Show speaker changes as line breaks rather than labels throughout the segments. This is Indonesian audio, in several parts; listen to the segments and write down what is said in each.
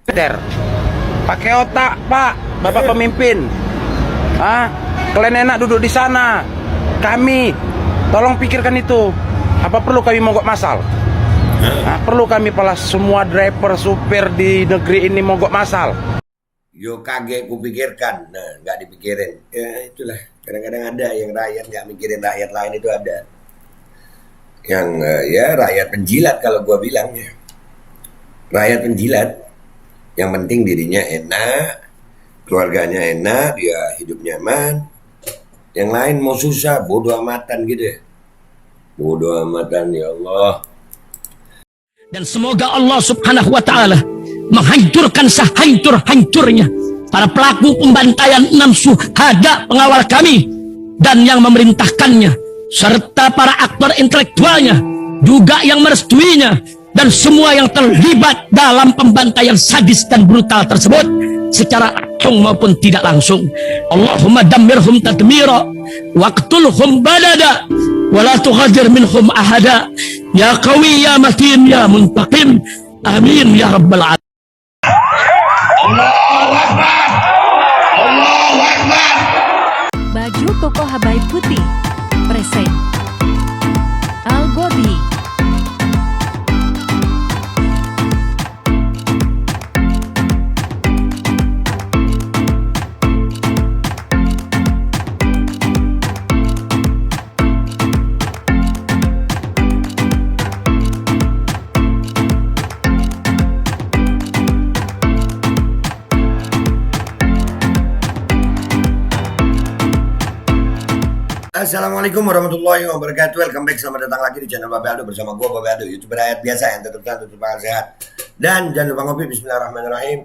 Pakai otak, Pak, Bapak pemimpin. Kalian enak duduk di sana. Kami, tolong pikirkan itu. Apa perlu kami mogok massal? Perlu kami palas semua driver, supir di negeri ini mogok massal?
Yo kaget kupikirkan, nah nggak dipikirin. Ya itulah, kadang-kadang ada yang rakyat nggak mikirin rakyat lain, itu ada. Yang ya rakyat penjilat kalau gua bilang ya. Rakyat penjilat, yang penting dirinya enak, keluarganya enak, dia hidup nyaman. Yang lain mau susah, bodoh amatan gitu ya. Bodoh amatan, ya Allah.
Dan semoga Allah subhanahu wa ta'ala menghancurkan sehancur-hancurnya para pelaku pembantaian 6 syuhada pengawal kami dan yang memerintahkannya, serta para aktor intelektualnya juga yang merestuinya, dan semua yang terlibat dalam pembantaian sadis dan brutal tersebut secara langsung maupun tidak langsung. Allahumma dammirhum tadmira waqtulhum badada wala tughadir minhum ahada ya qawi ya matin ya muntaqim amin ya rabbal alamin.
Allahu Akbar, Allahu Akbar.
Baju koko Habaib putih present Al Body.
Assalamualaikum warahmatullahi wabarakatuh. Welcome back, selamat datang lagi di channel Babe Aldo bersama gue Babe Aldo, YouTuber rakyat biasa yang tetap cantik, tetap sehat. Dan jangan lupa ngopi. Bismillahirrahmanirrahim.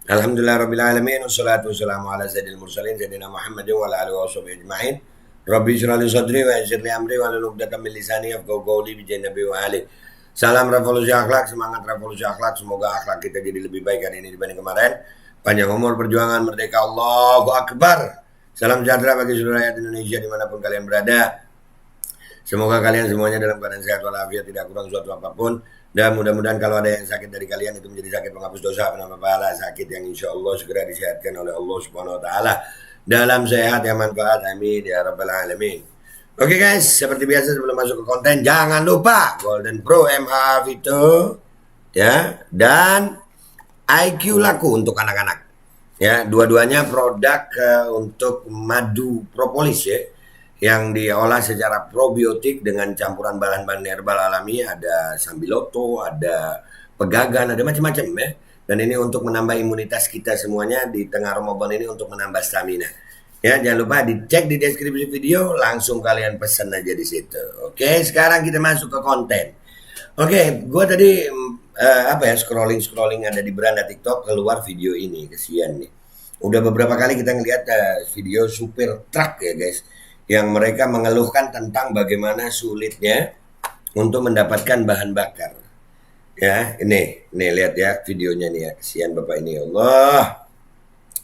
Alhamdulillah alamin, wassalatu wassalamu ala sayyidil mursalin sayyidina Muhammadin wa ala alihi washabihi ajmain. Rabbi shrah li sadri wa yassir li amri wa hlul 'uqdatam min lisani yafqahu qawli bi nabi wa ali. Salam revolusi akhlak, semangat revolusi akhlak. Semoga akhlak kita jadi lebih baik hari ini dibanding kemarin. Panjang umur, perjuangan, merdeka, Allahu Akbar. Salam sejahtera bagi seluruh rakyat Indonesia dimanapun kalian berada. Semoga kalian semuanya dalam keadaan sehat walafiat, tidak kurang suatu apapun. Dan mudah-mudahan kalau ada yang sakit dari kalian itu menjadi sakit penghapus dosa, penambah pahala, sakit yang insya Allah segera disehatkan oleh Allah Subhanahu Wa Taala dalam sehat yang manfaat, amin ya rabbal alamin. Oke guys, seperti biasa sebelum masuk ke konten, jangan lupa Golden Pro MH Vito ya, dan IQ Laku untuk anak-anak. Ya, dua-duanya produk untuk madu propolis ya, yang diolah secara probiotik dengan campuran bahan-bahan herbal alami. Ada sambiloto, ada pegagan, ada macam-macam ya. Dan ini untuk menambah imunitas kita semuanya di tengah Ramadan ini, untuk menambah stamina. Ya, jangan lupa dicek di deskripsi video, langsung kalian pesan aja di situ. Oke, sekarang kita masuk ke konten. Oke, gue tadi scrolling ada di beranda TikTok, keluar video ini, kesian nih. Udah beberapa kali kita ngeliat video supir truk ya guys, yang mereka mengeluhkan tentang bagaimana sulitnya untuk mendapatkan bahan bakar. Ya, ini lihat ya videonya nih ya, kesian bapak ini, ya Allah.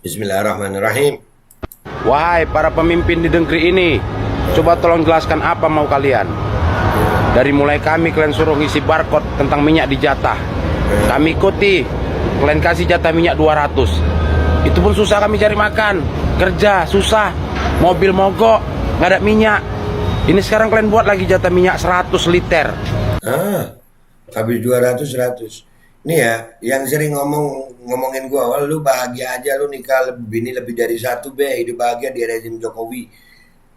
Bismillahirrahmanirrahim.
Wahai para pemimpin di negeri ini, coba tolong jelaskan apa mau kalian. Dari mulai kami, kalian suruh ngisi barcode tentang minyak dijatah, kami ikuti. Kalian kasih jatah minyak 200, itu pun susah kami cari makan, kerja susah, mobil mogok, nggak ada minyak. Ini sekarang kalian buat lagi jatah minyak 100 liter.
Habis 200. Nih ya, yang sering ngomongin gua, wah lu bahagia aja, lu nikah bini lebih dari satu be, hidup bahagia di rezim Jokowi.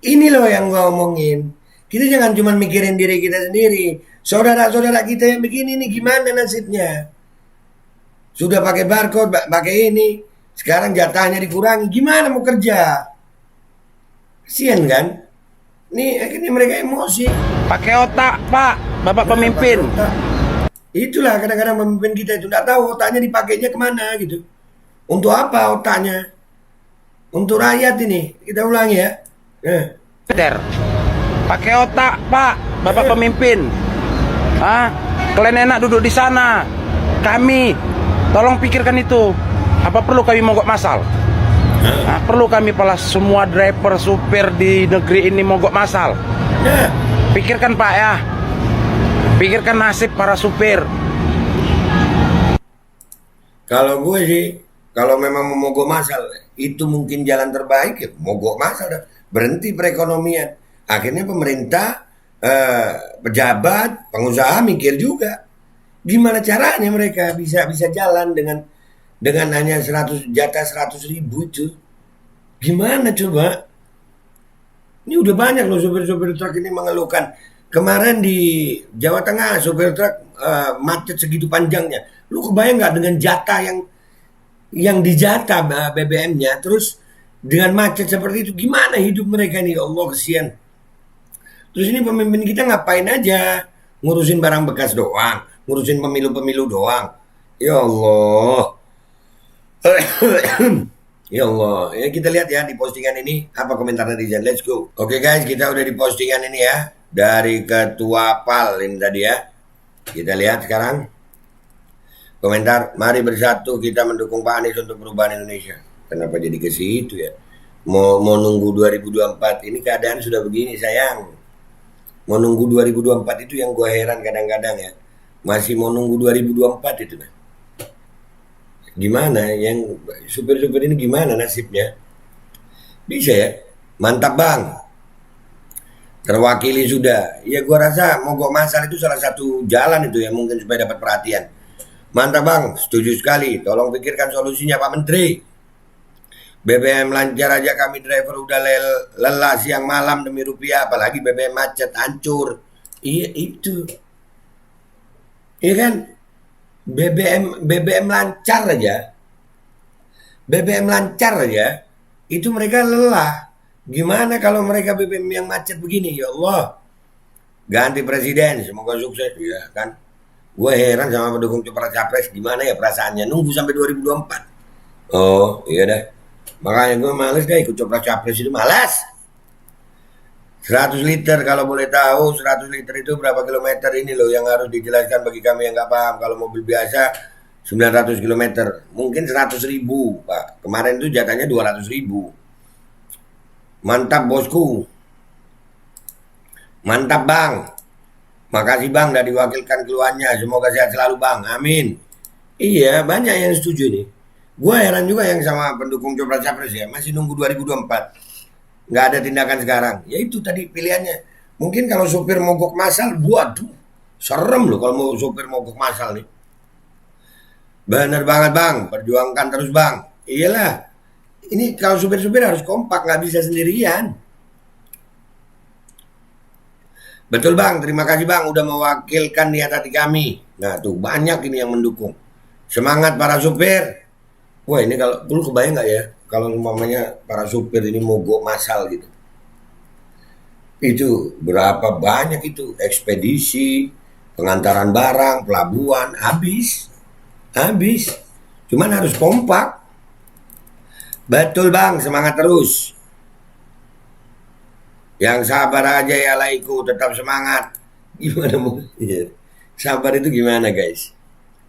Ini loh yang gua omongin. Kita jangan cuma mikirin diri kita sendiri. Saudara-saudara kita yang begini nih, gimana nasibnya? Sudah pakai barcode, pakai ini, sekarang jatahnya dikurangi, gimana mau kerja? Kasian kan? Nih akhirnya mereka emosi.
Pakai otak, Pak, Bapak pemimpin.
Itulah kadang-kadang pemimpin kita itu nggak tahu otaknya dipakainya kemana gitu. Untuk apa otaknya? Untuk rakyat ini. Kita ulangi ya.
Pakai otak, Pak, Bapak pemimpin. Kalian enak duduk di sana. Kami, tolong pikirkan itu. Apa perlu kami mogok massal? Perlu kami palas semua driver, supir di negeri ini mogok massal? Pikirkan Pak ya. Pikirkan nasib para supir.
Kalau gue sih, kalau memang mau mogok masal, itu mungkin jalan terbaik ya, mogok masal dah. Berhenti perekonomian. Akhirnya pemerintah, pejabat, pengusaha mikir juga. Gimana caranya mereka bisa bisa jalan dengan hanya 100 jatah 100.000 itu. Gimana coba? Ini udah banyak loh sopir-sopir truk ini mengeluhkan. Kemarin di Jawa Tengah sopir truk macet segitu panjangnya. Lu kebayang nggak dengan jatah yang dijatah BBM-nya, terus dengan macet seperti itu, gimana hidup mereka nih? Ya Allah, kesian. Terus ini pemimpin kita ngapain aja? Ngurusin barang bekas doang, ngurusin pemilu-pemilu doang. Ya Allah. Ya Allah, ya kita lihat ya di postingan ini apa komentar netizen. Let's go. Oke guys, kita udah di postingan ini ya dari Ketua PAL ini tadi ya. Kita lihat sekarang komentar. Mari bersatu kita mendukung Pak Anies untuk perubahan Indonesia. Kenapa jadi ke situ ya? Mau nunggu 2024 ini keadaan sudah begini sayang. Mau nunggu 2024 itu yang gue heran kadang-kadang ya. Masih mau nunggu 2024 itu nah. Gimana yang supir-supir ini gimana nasibnya? Bisa ya? Mantap bang. Terwakili sudah. Ya gua rasa mogok masal itu salah satu jalan itu ya mungkin supaya dapat perhatian. Mantap bang, setuju sekali. Tolong pikirkan solusinya Pak Menteri. BBM lancar aja kami driver udah lelah siang malam demi rupiah. Apalagi BBM macet, hancur. Iya itu. Iya kan? BBM lancar aja. BBM lancar aja. Itu mereka lelah. Gimana kalau mereka BBM yang macet begini? Ya Allah. Ganti presiden, semoga sukses ya kan. Gue heran sama pendukung capres gimana ya perasaannya nunggu sampai 2024. Oh, iya dah. Makanya gue males deh ikut capres itu malas. 100 liter kalau boleh tahu 100 liter itu berapa kilometer ini loh yang harus dijelaskan bagi kami yang nggak paham. Kalau mobil biasa 900 kilometer mungkin 100.000 Pak. Kemarin itu jatahnya 200.000. Mantap bosku. Mantap bang. Makasih bang udah diwakilkan keluarnya. Semoga sehat selalu bang. Amin. Iya banyak yang setuju nih. Gue heran juga yang sama pendukung capres ya masih nunggu 2024. Nggak ada tindakan sekarang. Ya itu tadi pilihannya. Mungkin kalau sopir mogok masal, waduh, serem loh kalau mau sopir mogok masal nih. Bener banget bang, perjuangkan terus bang. Iyalah, ini kalau supir-supir harus kompak, nggak bisa sendirian. Betul bang, terima kasih bang udah mewakilkan niat hati kami. Nah tuh banyak ini yang mendukung. Semangat para supir. Wah ini kalau dulu kebayang nggak ya? Kalau umpamanya para supir ini mogok masal gitu. Itu berapa banyak itu ekspedisi, pengantaran barang, pelabuhan, habis. Habis. Cuman harus kompak. Betul bang, semangat terus. Yang sabar aja ya laiku, tetap semangat. Gimana mau? Sabar itu gimana guys?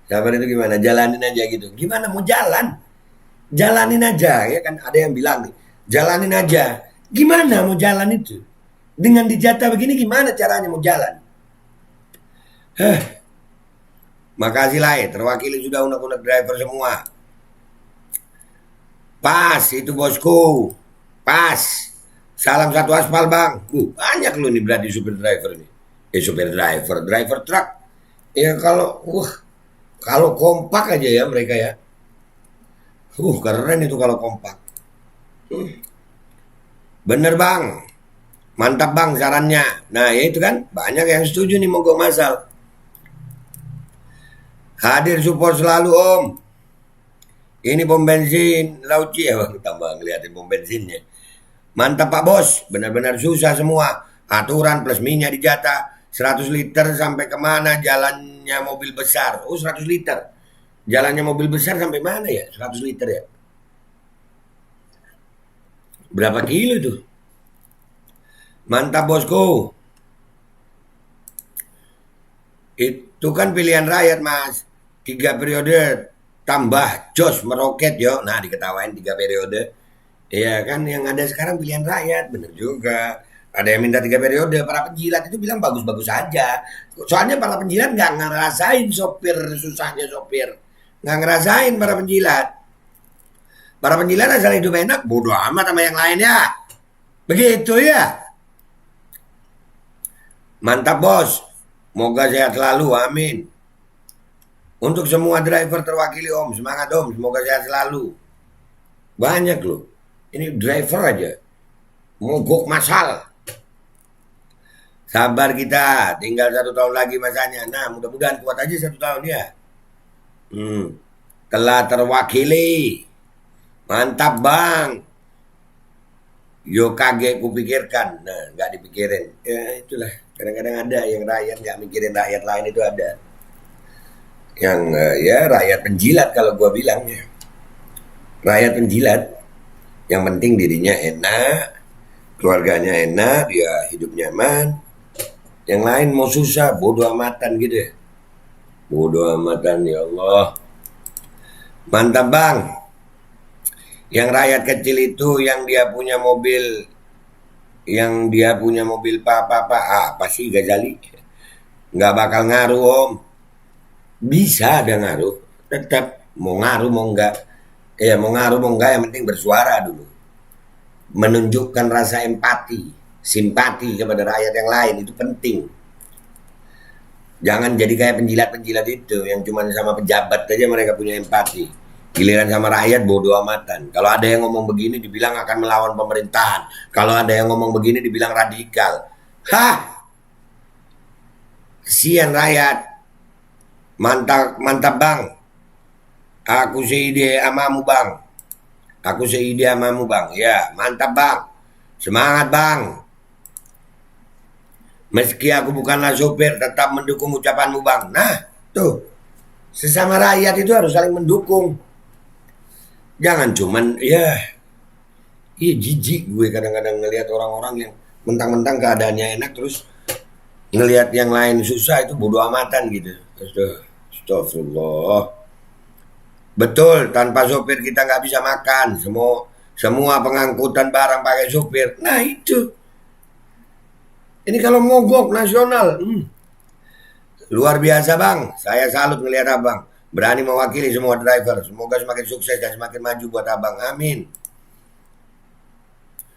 Sabar itu gimana? Jalanin aja gitu. Gimana mau jalan? Jalanin aja ya kan ada yang bilang nih jalanin aja gimana mau jalan itu dengan dijatah begini gimana caranya mau jalan. Makasih lah ya terwakili sudah unek-unek driver semua pas itu bosku pas salam satu aspal bang banyak lu nih berarti supir driver nih supir driver truk ya kalau kompak aja ya mereka ya. Keren itu kalau kompak. Bener bang. Mantap bang sarannya. Nah ya itu kan banyak yang setuju nih mogok masal. Hadir support selalu om. Ini pom bensin Lauci ya bang. Tambah ngeliatin pom bensinnya. Mantap pak bos. Benar-benar susah semua. Aturan plus minyak dijatah. 100 liter sampai kemana jalannya mobil besar. 100 liter. Jalannya mobil besar sampai mana ya? 100 liter ya? Berapa kilo tuh? Mantap bosku. Itu kan pilihan rakyat mas. 3 periode tambah jos meroket yo. Nah diketawain 3 periode. Iya kan yang ada sekarang pilihan rakyat. Bener juga. Ada yang minta 3 periode. Para penjilat itu bilang bagus-bagus aja. Soalnya para penjilat nggak ngerasain sopir susahnya sopir. nggak ngerasain para penjilat. Para penjilat asal hidup enak, bodoh amat sama yang lainnya. Begitu ya. Mantap bos. Semoga sehat selalu, amin. Untuk semua driver terwakili Om, semangat Om, semoga sehat selalu. Banyak loh. Ini driver aja. Mogok masal. Sabar kita, tinggal 1 tahun lagi masanya. Nah, mudah-mudahan kuat aja 1 tahun ya. Telah terwakili. Mantap bang. Yo kaget kupikirkan. Nah, nggak dipikirin. Ya itulah. Kadang-kadang ada yang rakyat nggak mikirin rakyat lain, itu ada. Yang ya rakyat penjilat kalau gua bilang ya. Rakyat penjilat. Yang penting dirinya enak, keluarganya enak, dia hidup nyaman. Yang lain mau susah, bodoh amatan gitu ya. Bodoh amatan, ya Allah. Mantap bang. Yang rakyat kecil itu yang dia punya mobil, apa sih Ghazali? Nggak bakal ngaruh Om. Bisa ada ngaruh, tetap mau ngaruh mau enggak. Ya mau ngaruh mau enggak, yang penting bersuara dulu. Menunjukkan rasa empati, simpati kepada rakyat yang lain, itu penting. Jangan jadi kayak penjilat-penjilat itu yang cuma sama pejabat aja mereka punya empati. Giliran sama rakyat bodoh amatan. Kalau ada yang ngomong begini dibilang akan melawan pemerintahan. Kalau ada yang ngomong begini dibilang radikal. Hah? Kesian rakyat. Mantap bang. Aku seide amamu bang. Aku seide amamu bang. Ya, mantap bang. Semangat bang. Meski aku bukanlah sopir, tetap mendukung ucapanmu bang. Nah, tuh. Sesama rakyat itu harus saling mendukung. Jangan cuman, jijik gue kadang-kadang ngelihat orang-orang yang mentang-mentang keadaannya enak, terus ngelihat yang lain susah, itu bodo amatan gitu. Astagfirullah. Betul, tanpa sopir kita nggak bisa makan. Semua pengangkutan barang pakai sopir. Nah itu. Ini kalau mogok nasional. Luar biasa bang. Saya salut ngelihat abang. Berani mewakili semua driver. Semoga semakin sukses dan semakin maju buat abang. Amin.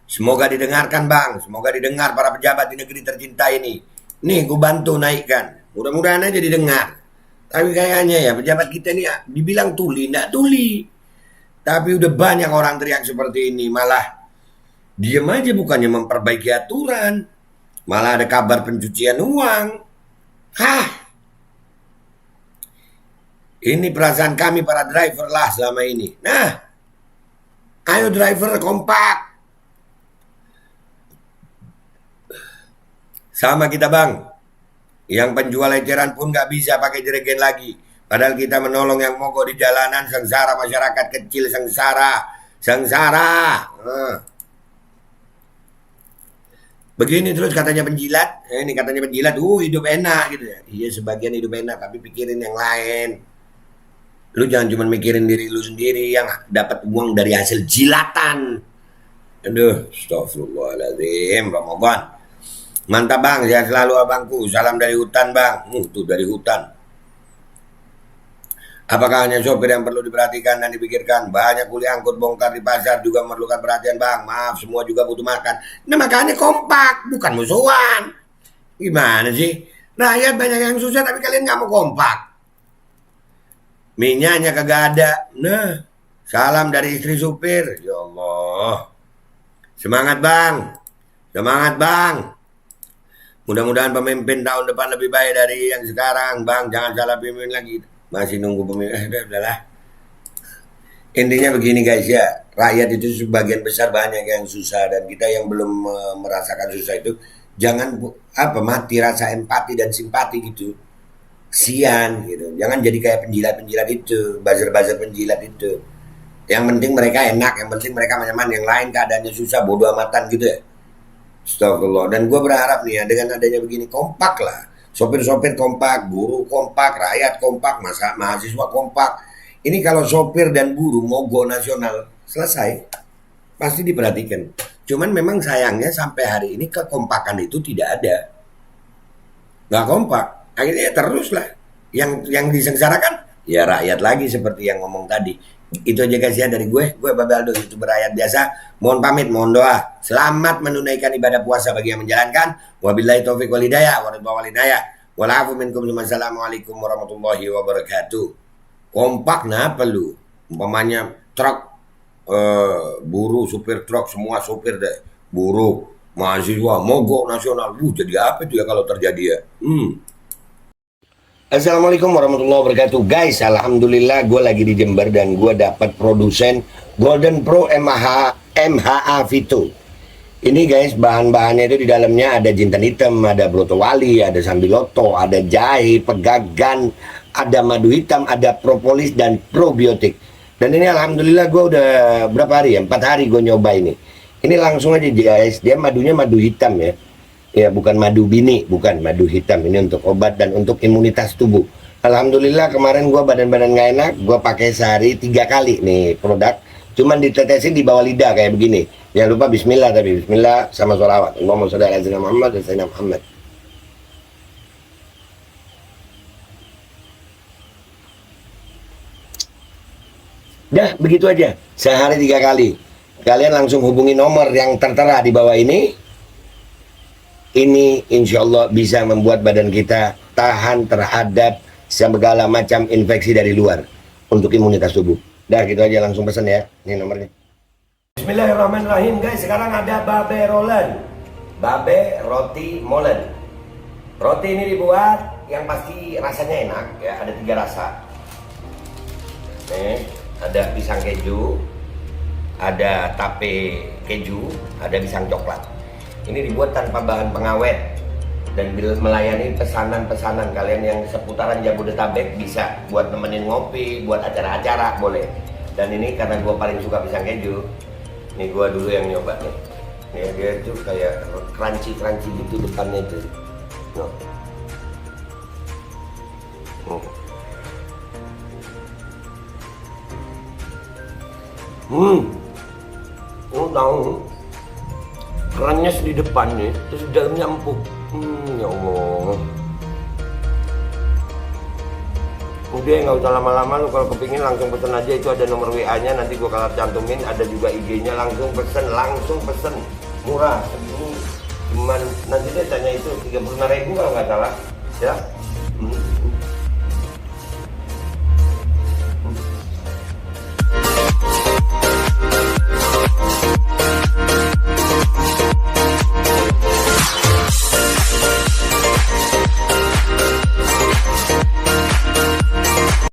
Semoga didengarkan bang. Semoga didengar para pejabat di negeri tercinta ini. Nih gue bantu naikkan. Mudah-mudahan aja didengar. Tapi kayaknya ya pejabat kita ini dibilang tuli, enggak tuli. Tapi udah banyak orang teriak seperti ini. Malah diem aja, bukannya memperbaiki aturan. Malah ada kabar pencucian uang. Hah? Ini perasaan kami para driver lah selama ini. Nah, ayo driver kompak. Sama kita bang. Yang penjual eceran pun gak bisa pakai jerigen lagi. Padahal kita menolong yang mogok di jalanan, sengsara masyarakat kecil, sengsara. Begini terus katanya penjilat. Ini katanya penjilat, hidup enak gitu ya. Iya sebagian hidup enak, tapi pikirin yang lain. Lu jangan cuma mikirin diri lu sendiri yang dapat uang dari hasil jilatan. Aduh, astagfirullahaladzim, Ramadan. Mantap bang, sehat selalu abangku. Salam dari hutan bang. Tuh dari hutan. Apakah hanya sopir yang perlu diperhatikan dan dipikirkan? Banyak kuli angkut bongkar di pasar juga memerlukan perhatian bang. Maaf, semua juga butuh makan. Nah makanya kompak, bukan musuhan. Gimana sih? Rakyat banyak yang susah tapi kalian gak mau kompak. Minyaknya kagak ada. Nah, salam dari istri supir. Ya Allah. Semangat bang. Semangat bang. Mudah-mudahan pemimpin tahun depan lebih baik dari yang sekarang. Bang, jangan salah pemimpin lagi. Masih nunggu pemimpin. Udahlah. Intinya begini guys ya. Rakyat itu sebagian besar banyak yang susah. Dan kita yang belum merasakan susah itu. Jangan mati rasa empati dan simpati gitu. Sian gitu. Jangan jadi kayak penjilat-penjilat itu. Buzzer-buzzer penjilat itu. Yang penting mereka enak. Yang penting mereka nyaman. Yang lain keadaannya susah. Bodoh amatan gitu ya. Astagfirullah. Dan gue berharap nih ya, dengan adanya begini kompak lah. Sopir-sopir kompak, buruh kompak, rakyat kompak, mahasiswa kompak. Ini kalau sopir dan buruh mogok nasional selesai, pasti diperhatikan. Cuman memang sayangnya sampai hari ini kekompakan itu tidak ada. Nggak kompak. Akhirnya terus lah. Yang disengsarakan ya rakyat lagi seperti yang ngomong tadi. Itu aja guys ya dari gue Babe Aldo, YouTuber rakyat biasa. Mohon pamit, mohon doa. Selamat menunaikan ibadah puasa bagi yang menjalankan. Wabillahi taufiq wal hidayah wa ridwan wal hidayah. Walafu minkum. Wassalamualaikum warahmatullahi wabarakatuh. Kompak nah perlu. Umpamanya truk buruh, supir truk, semua supir deh. Buruh, mahasiswa, mogok nasional. Jadi apa itu ya kalau terjadi ya? Assalamualaikum warahmatullahi wabarakatuh. Guys, alhamdulillah gue lagi di Jember dan gue dapat produsen Golden Pro MHA Vito. Ini guys, bahan-bahannya itu di dalamnya ada jintan hitam, ada broto wali, ada sambiloto, ada jahe, pegagan, ada madu hitam, ada propolis dan probiotik. Dan ini alhamdulillah gue udah berapa hari ya? 4 hari gue nyoba ini. Ini langsung aja guys, dia madunya madu hitam ya. Ya bukan madu bini, bukan madu hitam. Ini untuk obat dan untuk imunitas tubuh. Alhamdulillah kemarin gua badan-badan nggak enak, gua pakai sehari 3 kali nih produk. Cuman ditetesin di bawah lidah kayak begini. Jangan lupa bismillah, tapi bismillah sama sholawat. Allahumma sholli ala sayyidina Muhammad dan sayyidina Muhammad. Dah begitu aja, sehari 3 kali. Kalian langsung hubungi nomor yang tertera di bawah ini. Ini insya Allah bisa membuat badan kita tahan terhadap segala macam infeksi dari luar untuk imunitas tubuh. Dah gitu aja, langsung pesan ya. Ini nomornya. Bismillahirrahmanirrahim guys. Sekarang ada Babe Rolen, Babe Roti Molen. Roti ini dibuat yang pasti rasanya enak ya. Ada 3 rasa. Nih, ada pisang keju, ada tape keju, ada pisang coklat. Ini dibuat tanpa bahan pengawet dan melayani pesanan-pesanan kalian yang seputaran Jabodetabek. Bisa buat nemenin ngopi, buat acara-acara boleh. Dan ini karena gue paling suka pisang keju, ini gue dulu yang nyoba nih. Nih dia tuh kayak crunchy gitu depannya itu. Tahu kerannya di depan nih, terus di dalamnya empuk. Ya Allah. Udah nggak usah lama-lama, lu kalau kepingin langsung pesen aja. Itu ada nomor WA-nya, nanti gua kalau cantumin. Ada juga IG-nya, langsung pesen. Murah, segini. Cuman nanti dia tanya itu 35.000 kalau nggak salah. Ya.